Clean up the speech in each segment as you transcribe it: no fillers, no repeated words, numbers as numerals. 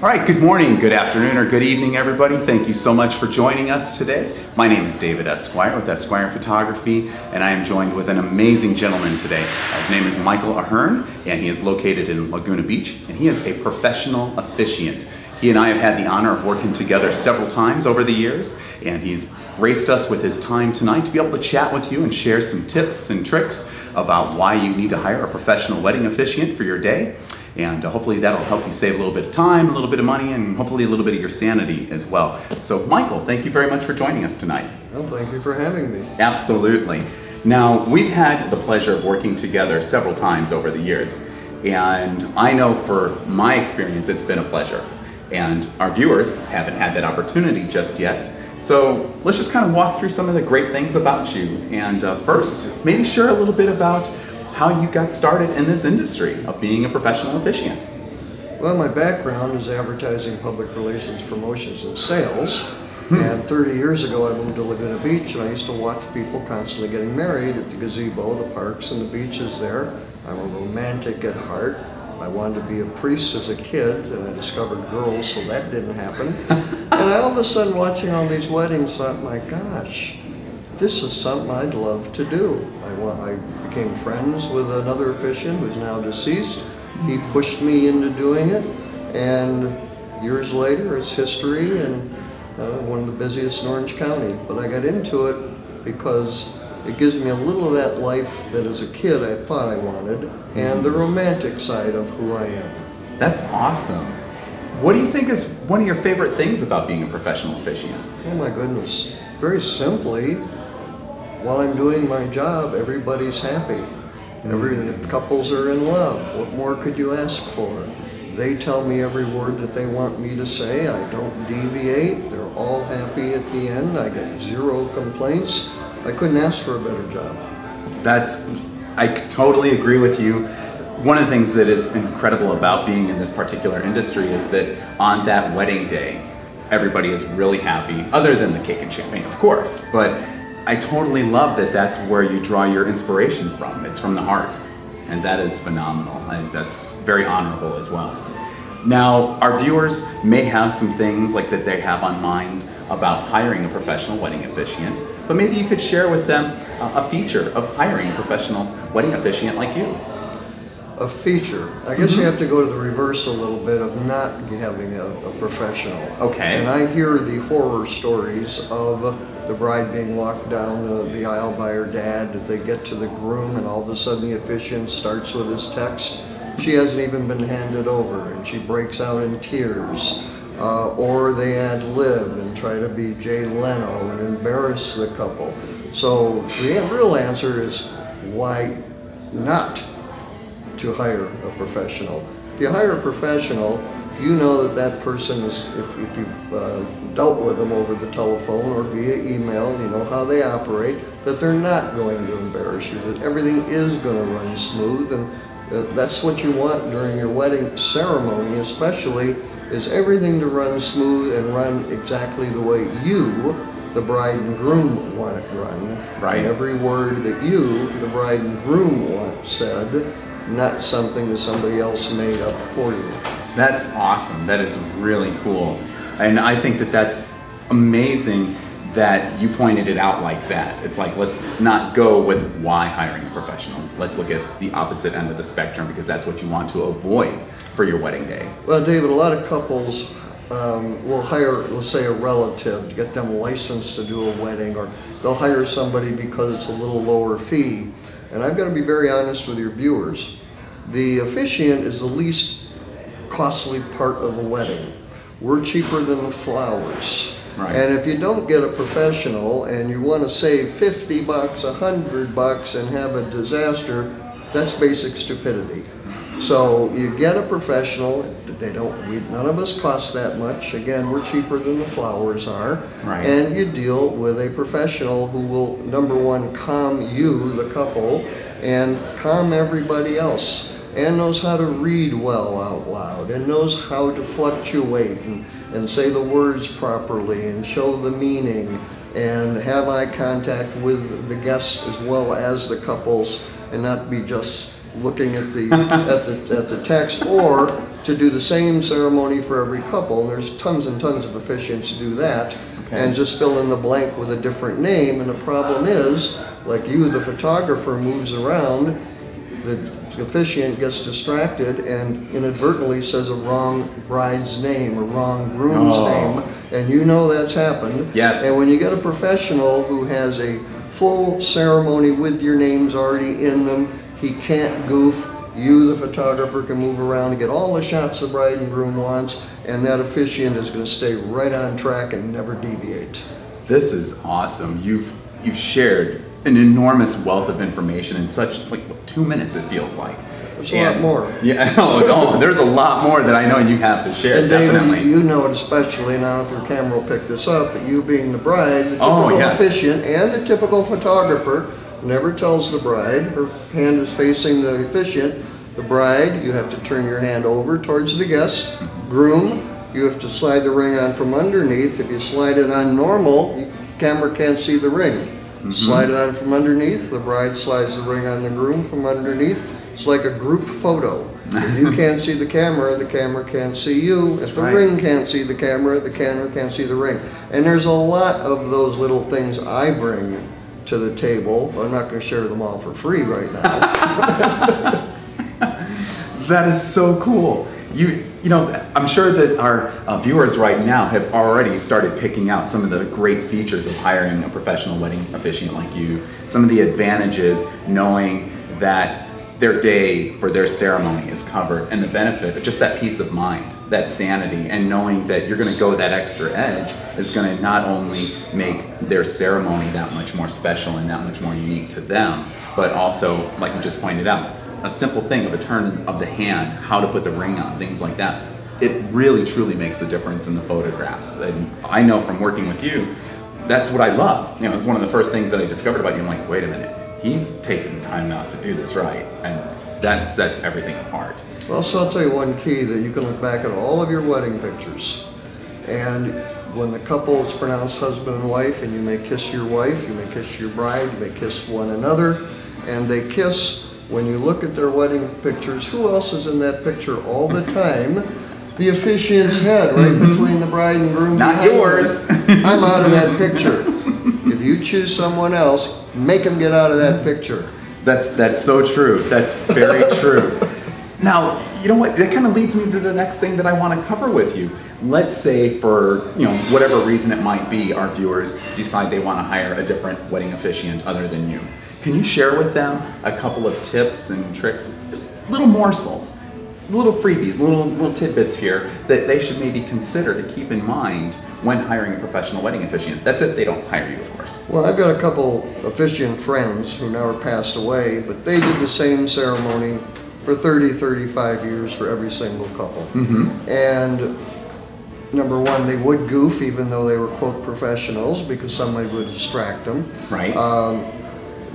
All right, good morning, good afternoon, or good evening, everybody. Thank you so much for joining us today. My name is David Esquire with Esquire Photography, and I am joined with an amazing gentleman today. His name is Michael Ahern, and he is located in Laguna Beach, and he is a professional officiant. He and I have had the honor of working together several times over the years, and he's graced us with his time tonight to be able to chat with you and share some tips and tricks about why you need to hire a professional wedding officiant for your day. And hopefully that'll help you save a little bit of time, a little bit of money, and hopefully a little bit of your sanity as well. So Michael, thank you very much for joining us tonight. Well, thank you for having me. Absolutely. Now, we've had the pleasure of working together several times over the years, and I know for my experience it's been a pleasure. And our viewers haven't had that opportunity just yet. So let's just kind of walk through some of the great things about you. And first, maybe share a little bit about how you got started in this industry of being a professional officiant. Well, my background is advertising, public relations, promotions, and sales. And 30 years ago, I moved to Laguna Beach, and I used to watch people constantly getting married at the gazebo, the parks, and the beaches there. I'm a romantic at heart. I wanted to be a priest as a kid, and I discovered girls, so that didn't happen. And I all of a sudden, watching all these weddings, thought, my gosh, this is something I'd love to do. I became friends with another officiant who's now deceased. He pushed me into doing it, and years later, it's history and one of the busiest in Orange County. But I got into it because it gives me a little of that life that as a kid I thought I wanted, and the romantic side of who I am. That's awesome. What do you think is one of your favorite things about being a professional officiant? Oh my goodness. Very simply, while I'm doing my job, everybody's happy. The couples are in love. What more could you ask for? They tell me every word that they want me to say. I don't deviate. They're all happy at the end. I get zero complaints. I couldn't ask for a better job. I totally agree with you. One of the things that is incredible about being in this particular industry is that on that wedding day, everybody is really happy, other than the cake and champagne, of course. But I totally love that that's where you draw your inspiration from. It's from the heart, and that is phenomenal. And that's very honorable as well. Now, our viewers may have some things like that they have on mind about hiring a professional wedding officiant, but maybe you could share with them a feature of hiring a professional wedding officiant like you. A feature. I guess you have to go to the reverse a little bit of not having a professional. Okay. And I hear the horror stories of the bride being walked down the aisle by her dad. They get to the groom, and all of a sudden the officiant starts with his text. She hasn't even been handed over, and she breaks out in tears. Or they ad lib and try to be Jay Leno and embarrass the couple. So the real answer is why not to hire a professional. If you hire a professional, you know that that person is, if you've dealt with them over the telephone or via email, you know how they operate, that they're not going to embarrass you, that everything is going to run smooth, and that's what you want during your wedding ceremony especially, is everything to run smooth and run exactly the way you, the bride and groom, want it run. Right. And every word that you, the bride and groom, want said, not something that somebody else made up for you. That's awesome. That is really cool. And I think that that's amazing that you pointed it out like that. It's like, let's not go with why hiring a professional. Let's look at the opposite end of the spectrum, because that's what you want to avoid for your wedding day. Well, David, a lot of couples will hire, let's say, a relative to get them licensed to do a wedding, or they'll hire somebody because it's a little lower fee. And I've got to be very honest with your viewers. The officiant is the least costly part of a wedding. We're cheaper than the flowers. Right. And if you don't get a professional and you want to save 50 bucks, 100 bucks and have a disaster, that's basic stupidity. So you get a professional. None of us cost that much. Again, we're cheaper than the flowers are. Right. And you deal with a professional who will, number one, calm you, the couple, and calm everybody else, and knows how to read well out loud, and knows how to fluctuate and say the words properly and show the meaning and have eye contact with the guests as well as the couples, and not be just looking at the at the text, or to do the same ceremony for every couple. And there's tons and tons of officiants who do that, and just fill in the blank with a different name. And the problem is, like you, the photographer, moves around, the officiant gets distracted and inadvertently says a wrong bride's name or wrong groom's name, and you know that's happened. Yes. And when you get a professional who has a full ceremony with your names already in them, he can't goof. You, the photographer, can move around and get all the shots the bride and groom wants, and that officiant is going to stay right on track and never deviate. This is awesome. You've shared an enormous wealth of information in such, like, 2 minutes, it feels like. There's a lot more. Yeah, there's a lot more that I know you have to share, and David, definitely. you know it especially, and I don't know if your camera will pick this up, but you being the bride, the typical officiant and the typical photographer never tells the bride, her hand is facing the officiant. The bride, you have to turn your hand over towards the guest. Groom, you have to slide the ring on from underneath. If you slide it on normal, the camera can't see the ring. Slide it on from underneath, the bride slides the ring on the groom from underneath. It's like a group photo. If you can't see the camera can't see you. If the ring can't see the camera can't see the ring. And there's a lot of those little things I bring to the table. I'm not going to share them all for free right now. That is so cool. You know, I'm sure that our viewers right now have already started picking out some of the great features of hiring a professional wedding officiant like you. Some of the advantages knowing that their day for their ceremony is covered, and the benefit of just that peace of mind, that sanity, and knowing that you're going to go that extra edge is going to not only make their ceremony that much more special and that much more unique to them, but also, like you just pointed out, a simple thing of a turn of the hand, how to put the ring on, things like that. It really truly makes a difference in the photographs. And I know from working with you, that's what I love. You know, it's one of the first things that I discovered about you. I'm like, wait a minute, he's taking the time out to do this right. And that sets everything apart. Well, so I'll tell you one key that you can look back at all of your wedding pictures. And when the couple is pronounced husband and wife, and you may kiss your wife, you may kiss your bride, you may kiss one another, and they kiss. When you look at their wedding pictures, who else is in that picture all the time? The officiant's head, right between the bride and groom. Not yours. I'm out of that picture. If you choose someone else, make them get out of that picture. That's so true. That's very true. Now, you know what? That kind of leads me to the next thing that I want to cover with you. Let's say for, you know, whatever reason it might be, our viewers decide they want to hire a different wedding officiant other than you. Can you share with them a couple of tips and tricks, just little morsels, little freebies, little tidbits here that they should maybe consider to keep in mind when hiring a professional wedding officiant? That's if they don't hire you, of course. Well, I've got a couple officiant friends who now are passed away, but they did the same ceremony for 30, 35 years for every single couple. And number one, they would goof even though they were, quote, professionals, because somebody would distract them. Right.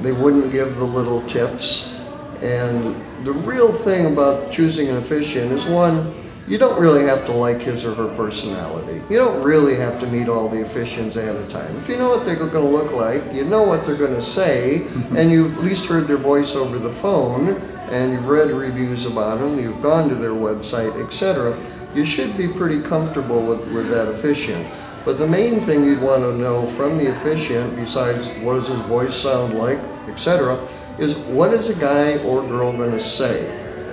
They wouldn't give the little tips. And the real thing about choosing an officiant is, one, you don't really have to like his or her personality. You don't really have to meet all the officiants ahead of time. If you know what they're going to look like, you know what they're going to say, and you've at least heard their voice over the phone, and you've read reviews about them, you've gone to their website, etc., you should be pretty comfortable with that officiant. But the main thing you'd want to know from the officiant, besides what does his voice sound like, etc., is what is a guy or girl going to say?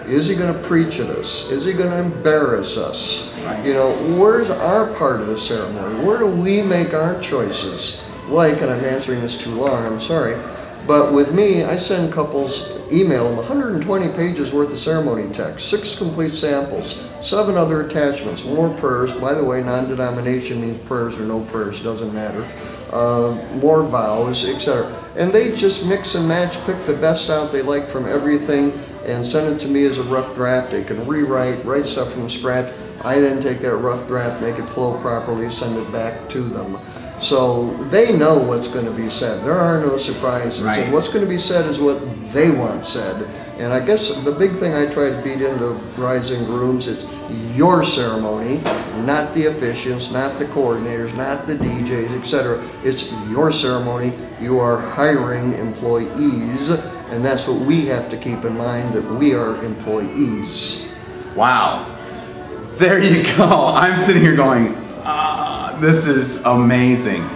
Is he going to preach at us? Is he going to embarrass us? Right. You know, where's our part of the ceremony? Where do we make our choices? Like, and I'm answering this too long, I'm sorry, but with me, I send couples, email them 120 pages worth of ceremony text, 6 complete samples, 7 other attachments, more prayers. By the way, non-denomination means prayers or no prayers, doesn't matter. More vows, etc. And they just mix and match, pick the best out they like from everything, and send it to me as a rough draft. They can rewrite, write stuff from scratch. I then take that rough draft, make it flow properly, send it back to them. So they know what's going to be said. There are no surprises. Right. And what's going to be said is what they want said. And I guess the big thing I try to beat into brides and grooms is your ceremony, not the officiants, not the coordinators, not the DJs, etc. It's your ceremony. You are hiring employees, and that's what we have to keep in mind, that we are employees. Wow. There you go. I'm sitting here going, this is amazing.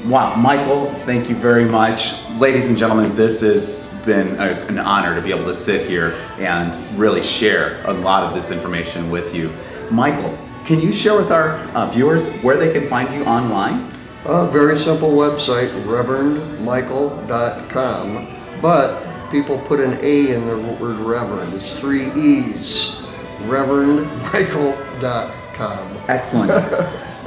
Wow, Michael, thank you very much. Ladies and gentlemen, this has been an honor to be able to sit here and really share a lot of this information with you. Michael, can you share with our viewers where they can find you online? Very simple website, reverendmichael.com, but people put an A in the word Reverend. It's 3 E's, reverendmichael.com. Excellent.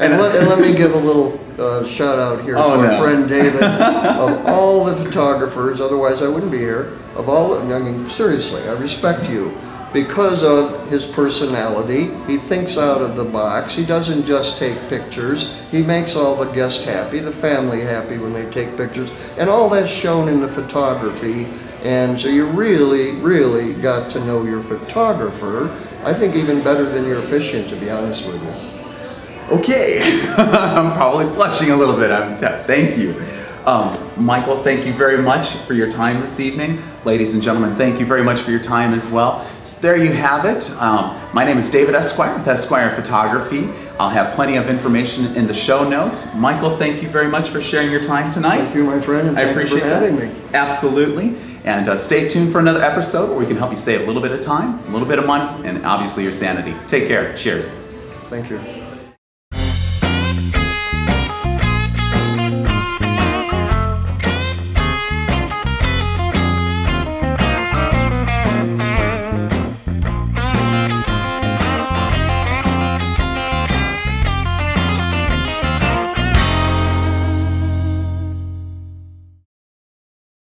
And let me give a little shout out here to our friend David. Of all the photographers, otherwise I wouldn't be here, I mean, seriously, I respect you. Because of his personality, he thinks out of the box. He doesn't just take pictures. He makes all the guests happy, the family happy when they take pictures, and all that's shown in the photography. And so you really, really got to know your photographer. I think even better than your officiant, to be honest with you. Okay, I'm probably blushing a little bit. Thank you. Michael, thank you very much for your time this evening. Ladies and gentlemen, thank you very much for your time as well. So there you have it. My name is David Esquire with Esquire Photography. I'll have plenty of information in the show notes. Michael, thank you very much for sharing your time tonight. Thank you, my friend, and thank you for having me. Absolutely. And stay tuned for another episode where we can help you save a little bit of time, a little bit of money, and obviously your sanity. Take care. Cheers. Thank you.